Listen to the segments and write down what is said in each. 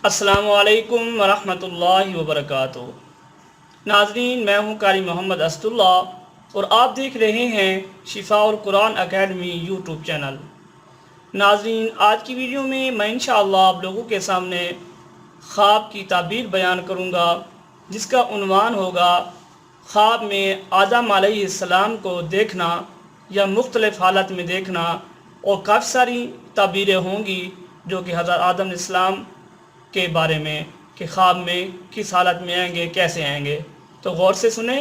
السلام علیکم ورحمۃ اللہ وبرکاتہ۔ ناظرین، میں ہوں قاری محمد اسد اللہ اور آپ دیکھ رہے ہیں شفاء القرآن اکیڈمی یوٹیوب چینل۔ ناظرین، آج کی ویڈیو میں انشاءاللہ آپ لوگوں کے سامنے خواب کی تعبیر بیان کروں گا، جس کا عنوان ہوگا خواب میں آدم علیہ السلام کو دیکھنا یا مختلف حالت میں دیکھنا، اور کافی ساری تعبیریں ہوں گی جو کہ حضرت آدم علیہ السلام کے بارے میں کہ خواب میں کس حالت میں آئیں گے، کیسے آئیں گے۔ تو غور سے سنیں،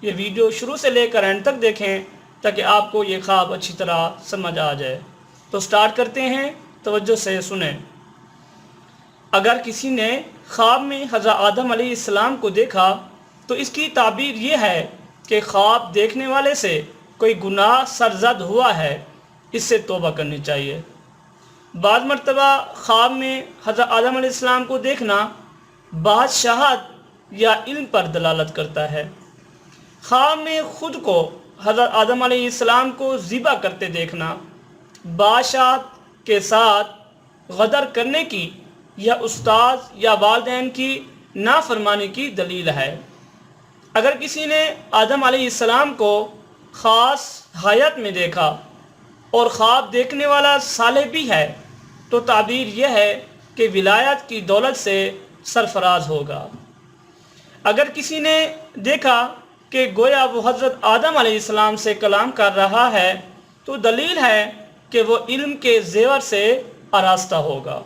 یہ ویڈیو شروع سے لے کر اینڈ تک دیکھیں تاکہ آپ کو یہ خواب اچھی طرح سمجھ آ جائے۔ تو سٹارٹ کرتے ہیں، توجہ سے سنیں۔ اگر کسی نے خواب میں حضرت آدم علیہ السلام کو دیکھا تو اس کی تعبیر یہ ہے کہ خواب دیکھنے والے سے کوئی گناہ سرزد ہوا ہے، اس سے توبہ کرنی چاہیے۔ بعض مرتبہ خواب میں حضرت آدم علیہ السلام کو دیکھنا بادشاہت یا علم پر دلالت کرتا ہے۔ خواب میں خود کو حضرت آدم علیہ السلام کو ذبح کرتے دیکھنا بادشاہت کے ساتھ غدر کرنے کی یا استاد یا والدین کی نافرمانی کی دلیل ہے۔ اگر کسی نے آدم علیہ السلام کو خاص حیات میں دیکھا اور خواب دیکھنے والا صالح بھی ہے تو تعبیر یہ ہے کہ ولایت کی دولت سے سرفراز ہوگا۔ اگر کسی نے دیکھا کہ گویا وہ حضرت آدم علیہ السلام سے کلام کر رہا ہے تو دلیل ہے کہ وہ علم کے زیور سے آراستہ ہوگا۔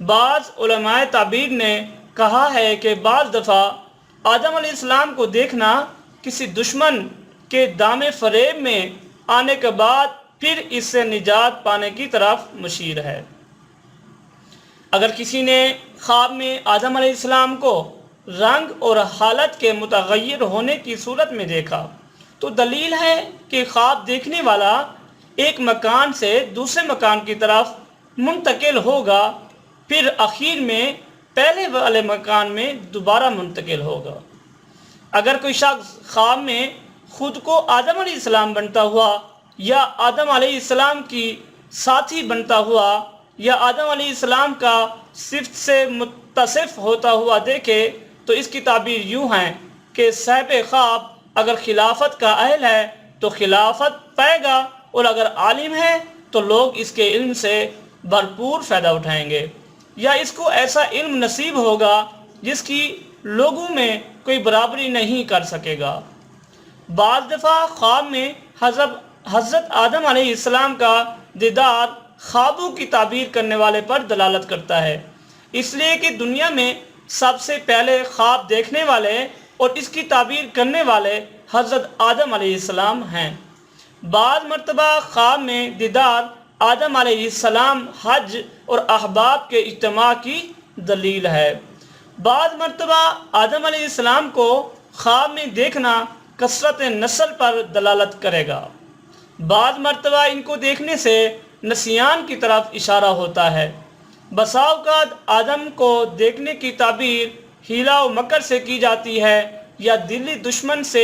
بعض علماء تعبیر نے کہا ہے کہ بعض دفعہ آدم علیہ السلام کو دیکھنا کسی دشمن کے دام فریب میں آنے کے بعد پھر اس سے نجات پانے کی طرف مشیر ہے۔ اگر کسی نے خواب میں آدم علیہ السلام کو رنگ اور حالت کے متغیر ہونے کی صورت میں دیکھا تو دلیل ہے کہ خواب دیکھنے والا ایک مکان سے دوسرے مکان کی طرف منتقل ہوگا، پھر آخر میں پہلے والے مکان میں دوبارہ منتقل ہوگا۔ اگر کوئی شخص خواب میں خود کو آدم علیہ السلام بنتا ہوا یا آدم علیہ السلام کی ساتھی بنتا ہوا یا آدم علیہ السلام کا صفت سے متصف ہوتا ہوا دیکھے تو اس کی تعبیر یوں ہے کہ صاحب خواب اگر خلافت کا اہل ہے تو خلافت پائے گا، اور اگر عالم ہے تو لوگ اس کے علم سے بھرپور فائدہ اٹھائیں گے، یا اس کو ایسا علم نصیب ہوگا جس کی لوگوں میں کوئی برابری نہیں کر سکے گا۔ بعض دفعہ خواب میں حضرت آدم علیہ السلام کا دیدار خوابوں کی تعبیر کرنے والے پر دلالت کرتا ہے، اس لیے کہ دنیا میں سب سے پہلے خواب دیکھنے والے اور اس کی تعبیر کرنے والے حضرت آدم علیہ السلام ہیں۔ بعض مرتبہ خواب میں دیدار آدم علیہ السلام حج اور احباب کے اجتماع کی دلیل ہے۔ بعض مرتبہ آدم علیہ السلام کو خواب میں دیکھنا کثرت نسل پر دلالت کرے گا۔ بعض مرتبہ ان کو دیکھنے سے نسیان کی طرف اشارہ ہوتا ہے۔ بسا اوقات آدم کو دیکھنے کی تعبیر حیلہ و مکر سے کی جاتی ہے یا دلی دشمن سے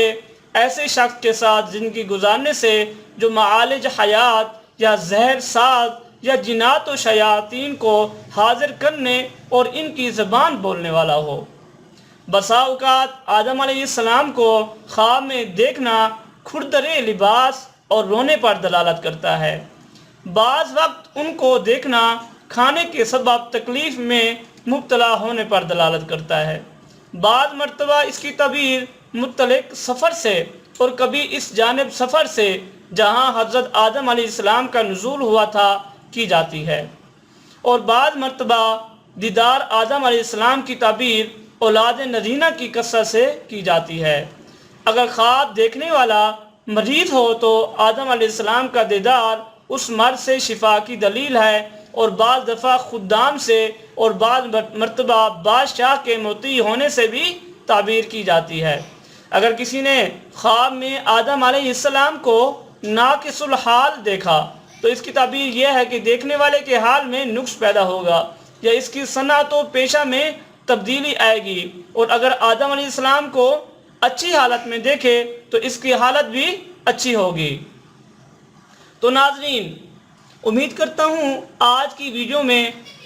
ایسے شخص کے ساتھ زندگی گزارنے سے جو معالج حیات یا زہر ساز یا جنات و شیاطین کو حاضر کرنے اور ان کی زبان بولنے والا ہو۔ بسا اوقات آدم علیہ السلام کو خواب میں دیکھنا کھردرے لباس اور رونے پر دلالت کرتا ہے۔ بعض وقت ان کو دیکھنا کھانے کے سبب تکلیف میں مبتلا ہونے پر دلالت کرتا ہے۔ بعض مرتبہ اس کی تعبیر متعلق سفر سے اور کبھی اس جانب سفر سے جہاں حضرت آدم علیہ السلام کا نزول ہوا تھا کی جاتی ہے، اور بعض مرتبہ دیدار آدم علیہ السلام کی تعبیر اولاد نرینہ کی کثرت سے کی جاتی ہے۔ اگر خواب دیکھنے والا مریض ہو تو آدم علیہ السلام کا دیدار اس مرض سے شفا کی دلیل ہے، اور بعض دفعہ خدام سے اور بعض مرتبہ بادشاہ کے مطیع ہونے سے بھی تعبیر کی جاتی ہے۔ اگر کسی نے خواب میں آدم علیہ السلام کو ناقص الحال دیکھا تو اس کی تعبیر یہ ہے کہ دیکھنے والے کے حال میں نقص پیدا ہوگا یا اس کی صنعت و پیشہ میں تبدیلی آئے گی، اور اگر آدم علیہ السلام کو اچھی حالت میں دیکھے تو اس کی حالت بھی اچھی ہوگی۔ تو ناظرین، امید کرتا ہوں آج کی ویڈیو میں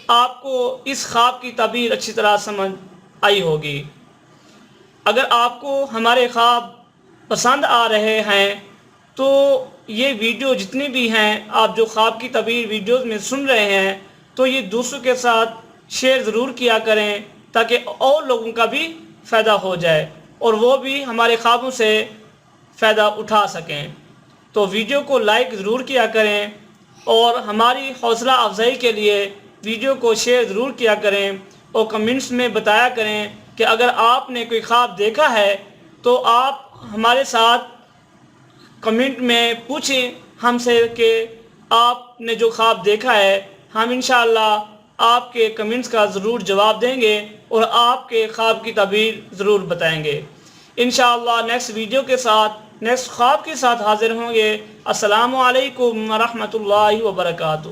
آپ کو اس خواب کی تعبیر اچھی طرح سمجھ آئی ہوگی۔ اگر آپ کو ہمارے خواب پسند آ رہے ہیں تو یہ ویڈیو جتنی بھی ہیں، آپ جو خواب کی تعبیر ویڈیوز میں سن رہے ہیں، تو یہ دوسروں کے ساتھ شیئر ضرور کیا کریں تاکہ اور لوگوں کا بھی فائدہ ہو جائے اور وہ بھی ہمارے خوابوں سے فائدہ اٹھا سکیں۔ تو ویڈیو کو لائک ضرور کیا کریں اور ہماری حوصلہ افزائی کے لیے ویڈیو کو شیئر ضرور کیا کریں اور کمنٹس میں بتایا کریں کہ اگر آپ نے کوئی خواب دیکھا ہے تو آپ ہمارے ساتھ کمنٹ میں پوچھیں ہم سے کہ آپ نے جو خواب دیکھا ہے، ہم انشاءاللہ آپ کے کمنٹس کا ضرور جواب دیں گے اور آپ کے خواب کی تعبیر ضرور بتائیں گے۔ انشاءاللہ نیکسٹ ویڈیو کے ساتھ، نیکسٹ خواب کے ساتھ حاضر ہوں گے۔ السلام علیکم ورحمۃ اللہ وبرکاتہ۔